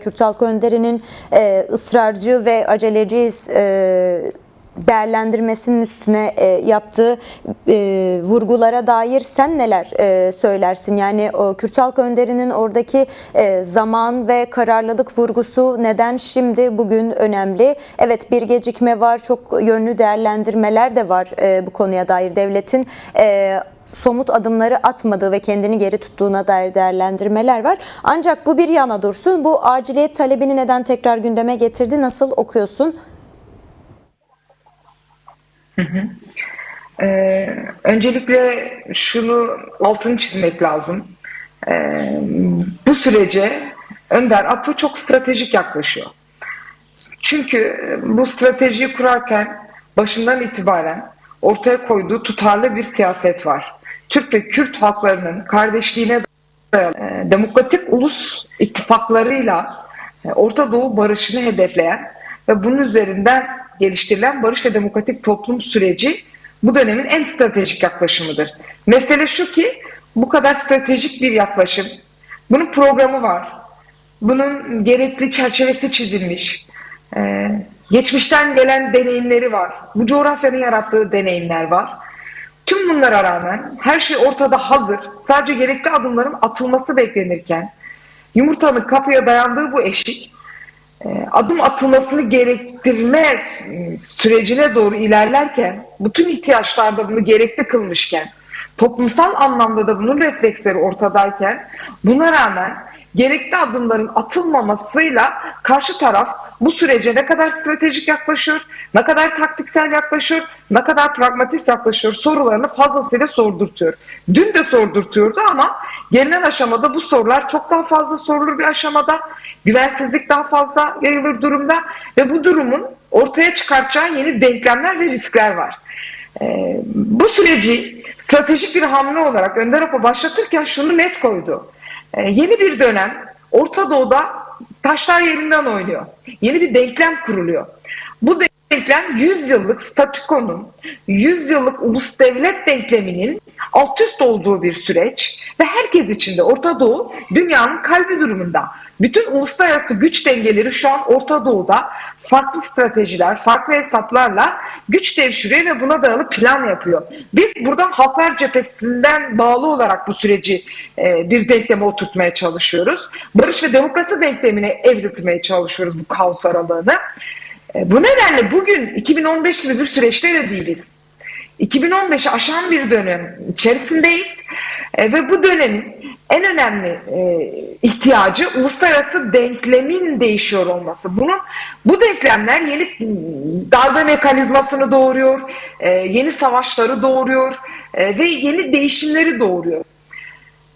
Kürt Halk Önderi'nin ısrarcı ve aceleciyiz değerlendirmesinin üstüne yaptığı vurgulara dair sen neler söylersin? Yani o Kürt Halk Önderi'nin oradaki zaman ve kararlılık vurgusu neden şimdi bugün önemli? Evet, bir gecikme var, çok yönlü değerlendirmeler de var bu konuya dair. Devletin somut adımları atmadığı ve kendini geri tuttuğuna dair değerlendirmeler var. Ancak bu bir yana dursun. Bu aciliyet talebini neden tekrar gündeme getirdi? Nasıl okuyorsun? Öncelikle şunu altını çizmek lazım. Bu sürece Önder Apo çok stratejik yaklaşıyor. Çünkü bu stratejiyi kurarken başından itibaren ortaya koyduğu tutarlı bir siyaset var. Türk ve Kürt halklarının kardeşliğine dayalı demokratik ulus ittifaklarıyla Orta Doğu barışını hedefleyen ve bunun üzerinden geliştirilen barış ve demokratik toplum süreci bu dönemin en stratejik yaklaşımıdır. Mesele şu ki bu kadar stratejik bir yaklaşım, bunun programı var, bunun gerekli çerçevesi çizilmiş, geçmişten gelen deneyimleri var, bu coğrafyanın yarattığı deneyimler var. Tüm bunlara rağmen her şey ortada hazır, sadece gerekli adımların atılması beklenirken yumurtanın kapıya dayandığı bu eşik adım atılmasını gerektirme sürecine doğru ilerlerken, bütün ihtiyaçlarda bunu gerekli kılmışken, toplumsal anlamda da bunun refleksleri ortadayken, buna rağmen gerekli adımların atılmamasıyla karşı taraf bu sürece ne kadar stratejik yaklaşıyor, ne kadar taktiksel yaklaşıyor, ne kadar pragmatist yaklaşıyor sorularını fazlasıyla sordurtuyor. Dün de sordurtuyordu ama gelinen aşamada bu sorular çok daha fazla sorulur bir aşamada, güvensizlik daha fazla yayılır durumda ve bu durumun ortaya çıkartacağı yeni denklemler ve riskler var. Bu süreci stratejik bir hamle olarak Önder Apo başlatırken şunu net koydu. Yeni bir dönem Orta Doğu'da taşlar yerinden oynuyor. Yeni bir denklem kuruluyor. Bu denklem 100 yıllık statükonun, 100 yıllık ulus devlet denkleminin alt üst olduğu bir süreç ve herkes için de Orta Doğu dünyanın kalbi durumunda. Bütün uluslararası güç dengeleri şu an Orta Doğu'da farklı stratejiler, farklı hesaplarla güç devşiriyor ve buna dayalı plan yapıyor. Biz buradan Halklar Cephesi'nden bağlı olarak bu süreci bir denkleme oturtmaya çalışıyoruz. Barış ve demokrasi denklemine evrilmeye çalışıyoruz bu kaos aralığını. Bu nedenle bugün 2015 gibi bir süreçte de değiliz. 2015'i aşan bir dönem içerisindeyiz ve bu dönemin en önemli ihtiyacı uluslararası denklemin değişiyor olması. Bu denklemler yeni darbe mekanizmasını doğuruyor, yeni savaşları doğuruyor ve yeni değişimleri doğuruyor.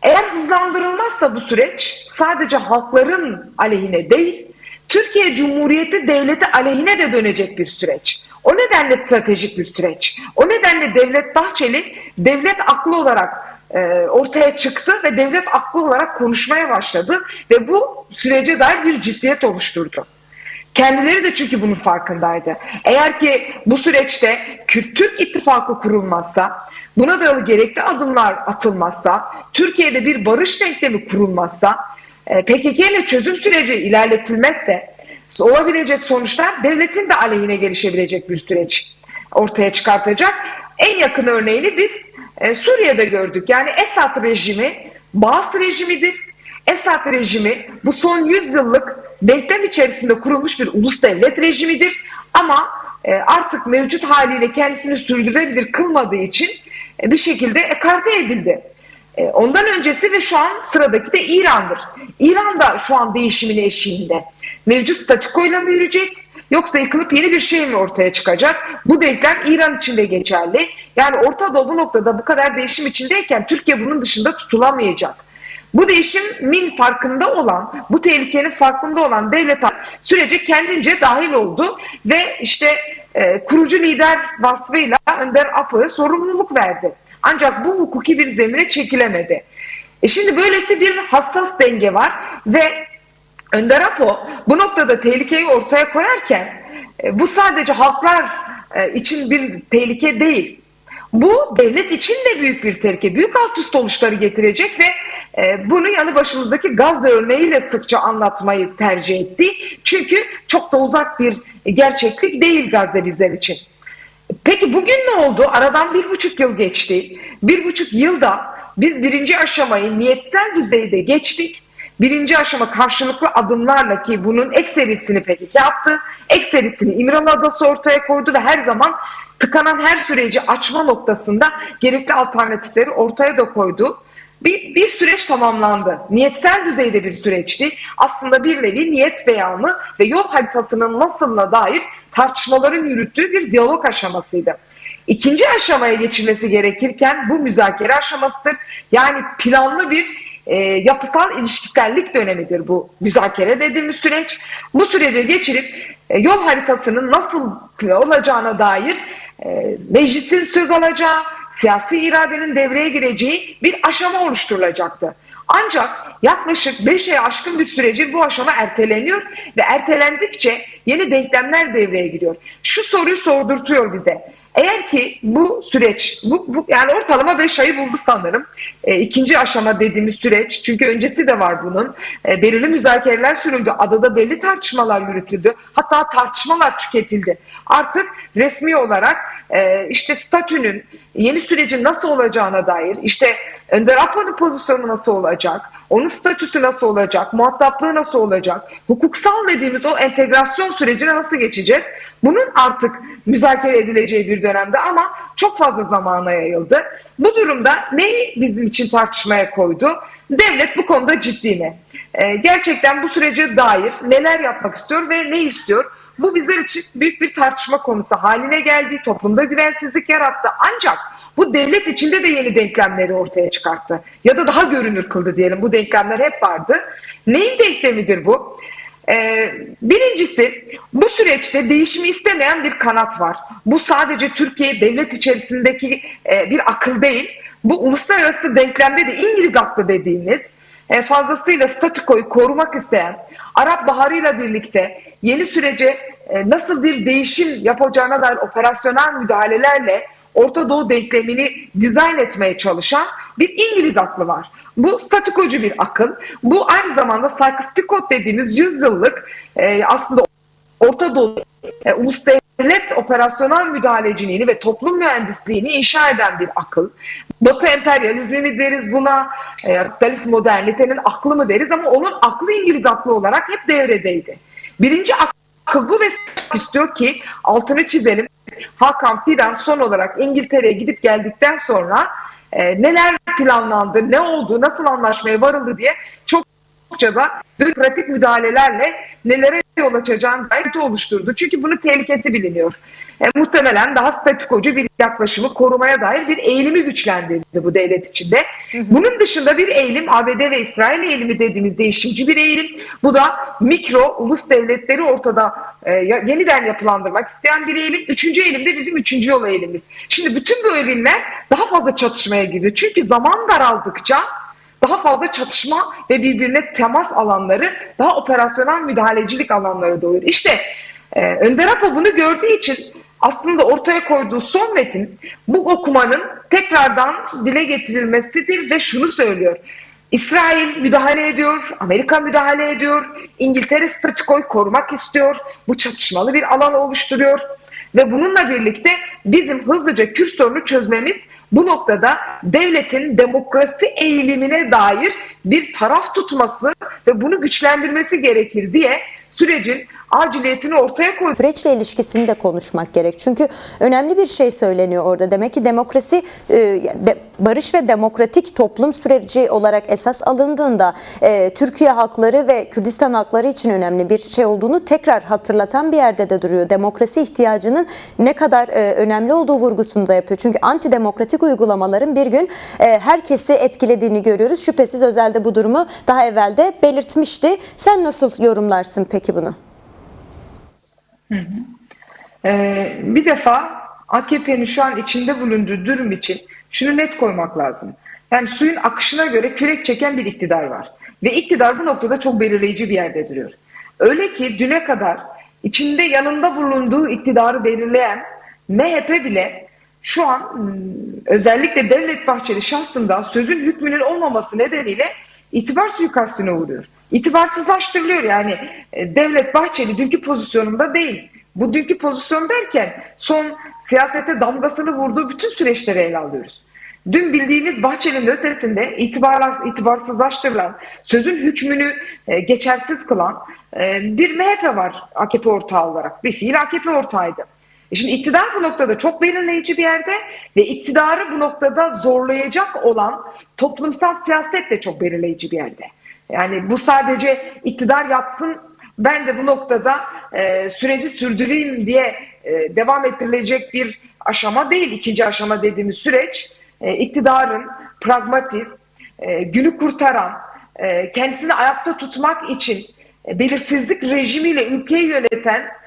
Eğer hızlandırılmazsa bu süreç sadece halkların aleyhine değil, Türkiye Cumhuriyeti Devleti aleyhine de dönecek bir süreç. O nedenle stratejik bir süreç. O nedenle Devlet Bahçeli devlet aklı olarak ortaya çıktı ve devlet aklı olarak konuşmaya başladı ve bu sürece dair bir ciddiyet oluşturdu. Kendileri de çünkü bunun farkındaydı. Eğer ki bu süreçte Kürt-Türk ittifakı kurulmazsa, buna dayalı gerekli adımlar atılmazsa, Türkiye'de bir barış denklemi kurulmazsa, PKK ile çözüm süreci ilerletilmezse olabilecek sonuçlar devletin de aleyhine gelişebilecek bir süreç ortaya çıkartacak. En yakın örneğini biz Suriye'de gördük. Yani Esad rejimi Baas rejimidir. Esad rejimi bu son 100 yıllık denklem içerisinde kurulmuş bir ulus devlet rejimidir. Ama artık mevcut haliyle kendisini sürdürebilir kılmadığı için bir şekilde ekarte edildi. Ondan öncesi ve şu an sıradaki de İran'dır. İran da şu an değişimin eşiğinde. Mevcut statükoyla mı yürüyecek yoksa yıkılıp yeni bir şey mi ortaya çıkacak? Bu denklem İran için de geçerli. Yani Orta Doğu bu noktada bu kadar değişim içindeyken Türkiye bunun dışında tutulamayacak. Bu değişimin farkında olan, bu tehlikenin farkında olan devlet sürece kendince dahil oldu ve işte kurucu lider vasfıyla Önder Apo'ya sorumluluk verdi. Ancak bu hukuki bir zemine çekilemedi. Şimdi böylesi bir hassas denge var ve Önder Apo bu noktada tehlikeyi ortaya koyarken bu sadece halklar için bir tehlike değil. Bu devlet için de büyük bir tehlike, büyük alt üst oluşları getirecek ve Bunu yanı başımızdaki Gazze örneğiyle sıkça anlatmayı tercih etti. Çünkü çok da uzak bir gerçeklik değil Gazze bizler için. Peki bugün ne oldu? Aradan 1,5 yıl geçti. 1,5 yılda biz birinci aşamayı niyetsel düzeyde geçtik. Birinci aşama karşılıklı adımlarla, ki bunun ekserisini PKK yaptı. Ekserisini İmralı Adası ortaya koydu ve her zaman tıkanan her süreci açma noktasında gerekli alternatifleri ortaya da koydu. Bir süreç tamamlandı. Niyetsel düzeyde bir süreçti. Aslında bir nevi niyet beyanı ve yol haritasının nasılına dair tartışmaların yürüttüğü bir diyalog aşamasıydı. İkinci aşamaya geçilmesi gerekirken bu müzakere aşamasıdır. Yani planlı bir yapısal ilişkisellik dönemidir bu müzakere dediğimiz süreç. Bu sürece geçirip yol haritasının nasıl olacağına dair meclisin söz alacağı, siyasi iradenin devreye gireceği bir aşama oluşturulacaktı. Ancak yaklaşık 5 aya aşkın bir süreci bu aşama erteleniyor ve ertelendikçe yeni denklemler devreye giriyor. Şu soruyu sordurtuyor bize. Eğer ki bu süreç, yani ortalama 5 ayı buldu sanırım. İkinci aşama dediğimiz süreç, çünkü öncesi de var bunun. Belirli müzakereler sürüldü, adada belli tartışmalar yürütüldü. Hatta tartışmalar tüketildi. Artık resmi olarak işte statünün, yeni sürecin nasıl olacağına dair, işte Önder Apo'nun pozisyonu nasıl olacak, onun statüsü nasıl olacak, muhataplığı nasıl olacak, hukuksal dediğimiz o entegrasyon sürecine nasıl geçeceğiz? Bunun artık müzakere edileceği bir dönemde ama çok fazla zamana yayıldı. Bu durumda neyi bizim için tartışmaya koydu? Devlet bu konuda ciddi mi? Gerçekten bu sürece dair neler yapmak istiyor ve ne istiyor? Bu bizler için büyük bir tartışma konusu haline geldi. Toplumda güvensizlik yarattı. Ancak bu devlet içinde de yeni denklemleri ortaya çıkarttı. Ya da daha görünür kıldı diyelim. Bu denklemler hep vardı. Neyin denklemidir bu? Birincisi, bu süreçte değişimi istemeyen bir kanat var. Bu sadece Türkiye devlet içerisindeki bir akıl değil. Bu uluslararası denklemde de İngiliz aklı dediğimiz, fazlasıyla statükoyu korumak isteyen, Arap Baharı'yla birlikte yeni sürece nasıl bir değişim yapacağına dair operasyonel müdahalelerle Orta Doğu denklemini dizayn etmeye çalışan bir İngiliz aklı var. Bu statükocu bir akıl. Bu aynı zamanda Sykes-Picot dediğimiz 100 yıllık aslında Orta Doğu ulus devlet operasyonel müdahaleciliğini ve toplum mühendisliğini inşa eden bir akıl. Batı emperyalizmi mi deriz buna, kapitalist modernitenin aklı mı deriz, ama onun aklı İngiliz aklı olarak hep devredeydi. Birinci akıl bu ve istiyor ki altını çizelim. Hakan Fidan son olarak İngiltere'ye gidip geldikten sonra neler planlandı, ne oldu, nasıl anlaşmaya varıldı diye çokça da pratik müdahalelerle nelere yol açacağını gayet oluşturdu. Çünkü bunun tehlikesi biliniyor. Muhtemelen daha statükocu bir yaklaşımı korumaya dair bir eğilimi güçlendirdi bu devlet içinde. Bunun dışında bir eğilim, ABD ve İsrail eğilimi dediğimiz değişimci bir eğilim. Bu da mikro ulus devletleri ortada yeniden yapılandırmak isteyen bir eğilim. Üçüncü eğilim de bizim üçüncü yol eğilimimiz. Şimdi bütün bu eğilimler daha fazla çatışmaya girdi. Çünkü zaman daraldıkça daha fazla çatışma ve birbirine temas alanları, daha operasyonel müdahalecilik alanları doğuyor. İşte Önder Apo bunu gördüğü için aslında ortaya koyduğu son metin bu okumanın tekrardan dile getirilmesidir ve şunu söylüyor. İsrail müdahale ediyor, Amerika müdahale ediyor, İngiltere statükoyu korumak istiyor, bu çatışmalı bir alan oluşturuyor ve bununla birlikte bizim hızlıca Kürt sorunu çözmemiz bu noktada devletin demokrasi eğilimine dair bir taraf tutması ve bunu güçlendirmesi gerekir diye sürecin aciliyetini ortaya koydu. Süreçle ilişkisini de konuşmak gerek. Çünkü önemli bir şey söyleniyor orada. Demek ki demokrasi, barış ve demokratik toplum süreci olarak esas alındığında Türkiye hakları ve Kürdistan hakları için önemli bir şey olduğunu tekrar hatırlatan bir yerde de duruyor. Demokrasi ihtiyacının ne kadar önemli olduğu vurgusunu da yapıyor. Çünkü antidemokratik uygulamaların bir gün herkesi etkilediğini görüyoruz. Şüphesiz Özel de bu durumu daha evvel de belirtmişti. Sen nasıl yorumlarsın peki bunu? Bir defa AKP'nin şu an içinde bulunduğu durum için şunu net koymak lazım. Yani suyun akışına göre kürek çeken bir iktidar var. Ve iktidar bu noktada çok belirleyici bir yerde duruyor. Öyle ki düne kadar içinde yanında bulunduğu iktidarı belirleyen MHP bile şu an özellikle Devlet Bahçeli şahsında sözün hükmünün olmaması nedeniyle itibar suikastine uğruyor. İtibarsızlaştırılıyor yani. Devlet Bahçeli dünkü pozisyonunda değil. Bu dünkü pozisyon derken son siyasete damgasını vurduğu bütün süreçleri ele alıyoruz. Dün bildiğimiz Bahçeli'nin ötesinde itibarsızlaştırılan, sözün hükmünü geçersiz kılan bir MHP var AKP ortağı olarak. Bir fiil AKP ortağıydı. Şimdi iktidar bu noktada çok belirleyici bir yerde ve iktidarı bu noktada zorlayacak olan toplumsal siyaset de çok belirleyici bir yerde. Yani bu sadece iktidar yapsın, ben de bu noktada süreci sürdüreyim diye devam ettirilecek bir aşama değil. İkinci aşama dediğimiz süreç iktidarın pragmatist, günü kurtaran, kendisini ayakta tutmak için belirsizlik rejimiyle ülkeyi yöneten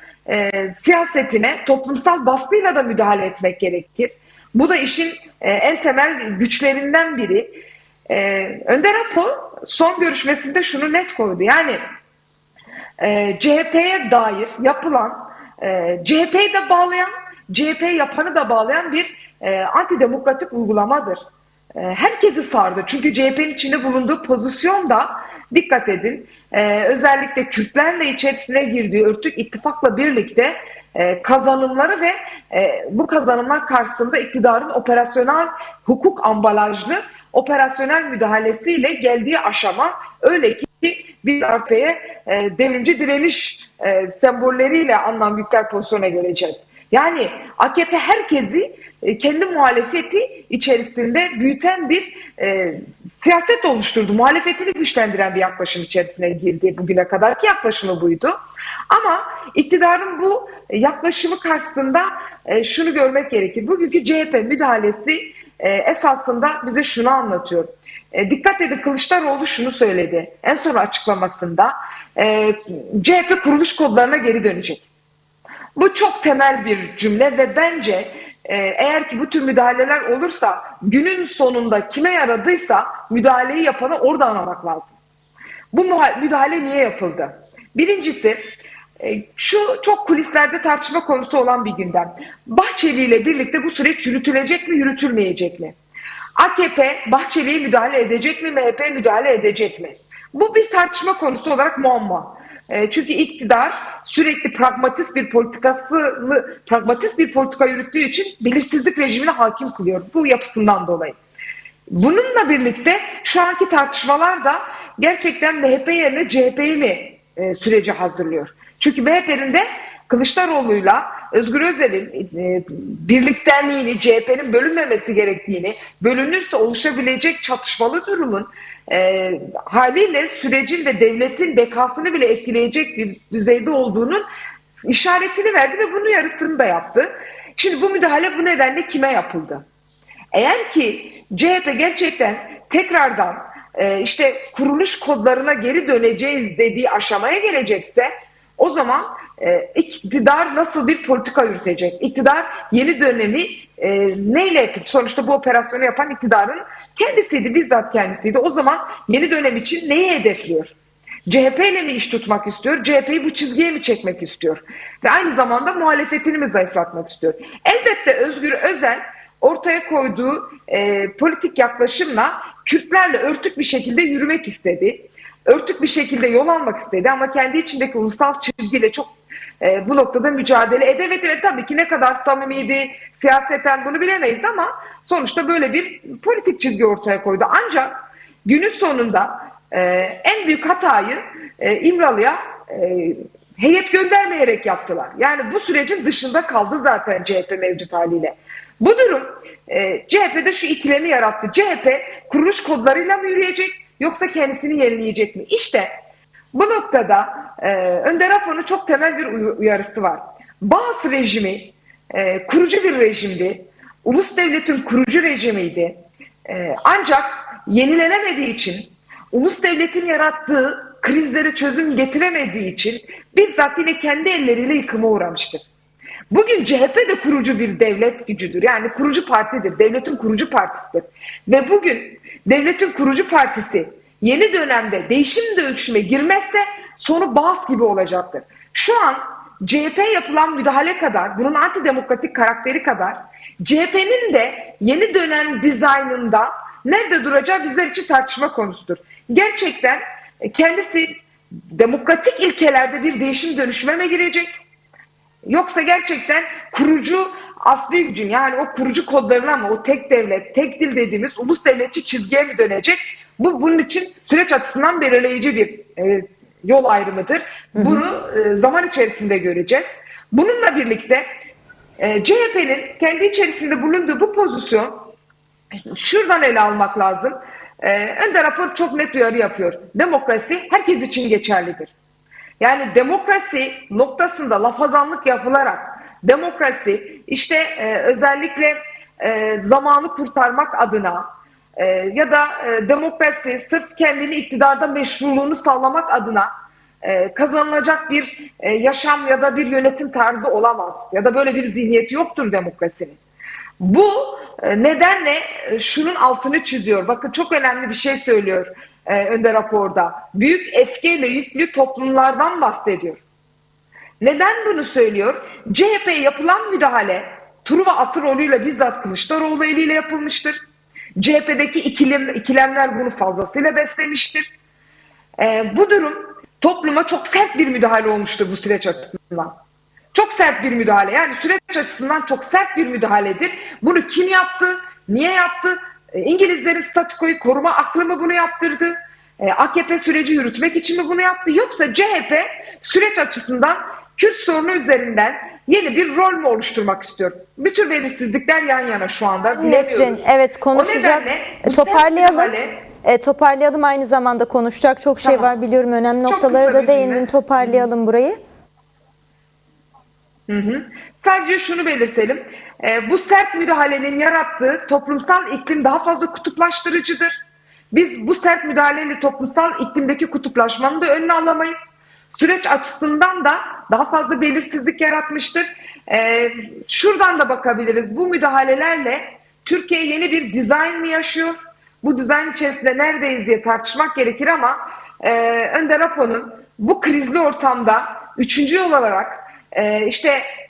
siyasetine toplumsal baskıyla da müdahale etmek gerekir. Bu da işin en temel güçlerinden biri. Önder Apo son görüşmesinde şunu net koydu. Yani CHP'ye dair yapılan, CHP'yi de bağlayan, CHP yapanı da bağlayan bir antidemokratik uygulamadır. Herkesi sardı. Çünkü CHP'nin içinde bulunduğu pozisyonda dikkat edin. Özellikle Kürtlerle içerisine girdiği örtük ittifakla birlikte kazanımları ve bu kazanımlar karşısında iktidarın operasyonel hukuk ambalajlı operasyonel müdahalesiyle geldiği aşama öyle ki biz AKP'ye devrimci direniş sembolleriyle anlam yükler pozisyona geleceğiz. Yani AKP herkesi kendi muhalefeti içerisinde büyüten bir siyaset oluşturdu. Muhalefetini güçlendiren bir yaklaşım içerisine girdi. Bugüne kadarki yaklaşımı buydu. Ama iktidarın bu yaklaşımı karşısında şunu görmek gerekir. Bugünkü CHP müdahalesi esasında bize şunu anlatıyor. Dikkat edin, Kılıçdaroğlu şunu söyledi en son açıklamasında. CHP kuruluş kodlarına geri dönecek. Bu çok temel bir cümle ve bence eğer ki bu tür müdahaleler olursa günün sonunda kime yaradıysa müdahaleyi yapanı orada anlamak lazım. Bu müdahale niye yapıldı? Birincisi şu çok kulislerde tartışma konusu olan bir gündem. Bahçeli ile birlikte bu süreç yürütülecek mi, yürütülmeyecek mi? AKP Bahçeli'ye müdahale edecek mi, MHP müdahale edecek mi? Bu bir tartışma konusu olarak muamma. Çünkü iktidar sürekli pragmatist bir politika yürüttüğü için belirsizlik rejimine hakim kılıyor. Bu yapısından dolayı. Bununla birlikte şu anki tartışmalar da gerçekten MHP yerine CHP'yi mi süreci hazırlıyor? Çünkü MHP'nin de Kılıçdaroğlu'yla Özgür Özel'in birliktenliğini, CHP'nin bölünmemesi gerektiğini, bölünürse oluşabilecek çatışmalı durumun haliyle sürecin ve devletin bekasını bile etkileyecek bir düzeyde olduğunun işaretini verdi ve bunun yarısını da yaptı. Şimdi bu müdahale bu nedenle kime yapıldı? Eğer ki CHP gerçekten tekrardan işte kuruluş kodlarına geri döneceğiz dediği aşamaya gelecekse o zaman iktidar nasıl bir politika yürütecek? İktidar yeni dönemi neyle yapacak? Sonuçta bu operasyonu yapan iktidarın kendisiydi, bizzat kendisiydi. O zaman yeni dönem için neyi hedefliyor? CHP ile mi iş tutmak istiyor? CHP'yi bu çizgiye mi çekmek istiyor? Ve aynı zamanda muhalefetini mi zayıflatmak istiyor? Elbette Özgür Özel ortaya koyduğu politik yaklaşımla Kürtlerle örtük bir şekilde yürümek istedi. Örtük bir şekilde yol almak istedi ama kendi içindeki ulusal çizgiyle çok bu noktada mücadele edemedi. Evet, tabii ki ne kadar samimiydi siyaseten bunu bilemeyiz ama sonuçta böyle bir politik çizgi ortaya koydu. Ancak günün sonunda en büyük hatayı İmralı'ya heyet göndermeyerek yaptılar. Yani bu sürecin dışında kaldı zaten CHP mevcut haliyle. Bu durum CHP'de şu ikilemi yarattı. CHP kuruluş kodlarıyla mı yürüyecek yoksa kendisini yenileyecek mi? İşte bu noktada Önder Apo'nun çok temel bir uyarısı var. Bağız rejimi kurucu bir rejimdi. Ulus devletin kurucu rejimiydi. Ancak yenilenemediği için, ulus devletin yarattığı krizlere çözüm getiremediği için bizzat yine kendi elleriyle yıkıma uğramıştır. Bugün CHP de kurucu bir devlet gücüdür. Yani kurucu partidir. Devletin kurucu partisidir. Ve bugün devletin kurucu partisi yeni dönemde değişim dönüşüme girmezse sonu Bağız gibi olacaktır. Şu an CHP yapılan müdahale kadar, bunun antidemokratik karakteri kadar CHP'nin de yeni dönem dizaynında nerede duracağı bizler için tartışma konusudur. Gerçekten kendisi demokratik ilkelerde bir değişim dönüşüme mi girecek? Yoksa gerçekten kurucu asli gücün, yani o kurucu kodlarına mı, o tek devlet, tek dil dediğimiz ulus devletçi çizgiye mi dönecek? Bunun için süreç açısından belirleyici bir yol ayrımıdır. Bunu zaman içerisinde göreceğiz. Bununla birlikte CHP'nin kendi içerisinde bulunduğu bu pozisyon şuradan ele almak lazım. Önder Rapor çok net uyarı yapıyor. Demokrasi herkes için geçerlidir. Yani demokrasi noktasında lafazanlık yapılarak demokrasi işte özellikle zamanı kurtarmak adına ya da demokrasi sırf kendini iktidarda meşruluğunu sağlamak adına kazanılacak bir yaşam ya da bir yönetim tarzı olamaz. Ya da böyle bir zihniyeti yoktur demokrasinin. Bu nedenle şunun altını çiziyor. Bakın çok önemli bir şey söylüyor Önder Rapor'da. Büyük öfkeyle yüklü toplumlardan bahsediyor. Neden bunu söylüyor? CHP'ye yapılan müdahale Truva atı rolüyle bizzat Kılıçdaroğlu eliyle yapılmıştır. CHP'deki ikilemler bunu fazlasıyla beslemiştir. Bu durum topluma çok sert bir müdahale olmuştur bu süreç açısından. Çok sert bir müdahale. Yani süreç açısından çok sert bir müdahaledir. Bunu kim yaptı? Niye yaptı? İngilizlerin statükoyu koruma aklı mı bunu yaptırdı? AKP süreci yürütmek için mi bunu yaptı? Yoksa CHP süreç açısından Kürt sorunu üzerinden yeni bir rol mü oluşturmak istiyor? Bir tür belirsizlikler yan yana şu anda. Nesrin, evet konuşacak. Toparlayalım. Toparlayalım, aynı zamanda konuşacak çok şey var biliyorum. Önemli Çok noktalara kısa da bir değindin. cümle. Toparlayalım burayı. Sadece şunu belirtelim. Bu sert müdahalenin yarattığı toplumsal iklim daha fazla kutuplaştırıcıdır. Biz bu sert müdahaleyle toplumsal iklimdeki kutuplaşmanın da önüne alamayız. Süreç açısından da daha fazla belirsizlik yaratmıştır. Şuradan da bakabiliriz. Bu müdahalelerle Türkiye yeni bir dizayn mı yaşıyor? Bu dizayn içerisinde neredeyiz diye tartışmak gerekir ama Önder Apo'nun bu krizli ortamda üçüncü yol olarak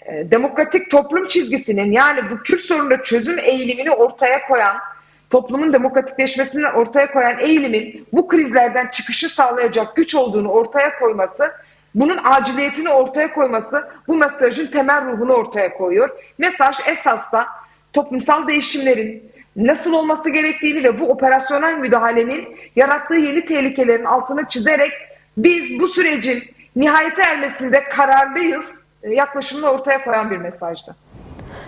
demokratik toplum çizgisinin, yani bu Kürt sorununa çözüm eğilimini ortaya koyan, toplumun demokratikleşmesini ortaya koyan eğilimin bu krizlerden çıkışı sağlayacak güç olduğunu ortaya koyması, bunun aciliyetini ortaya koyması bu mesajın temel ruhunu ortaya koyuyor. Mesaj esasda toplumsal değişimlerin nasıl olması gerektiğini ve bu operasyonel müdahalenin yarattığı yeni tehlikelerin altını çizerek biz bu sürecin nihayete ermesinde kararlıyız yaklaşımını ortaya koyan bir mesajdı.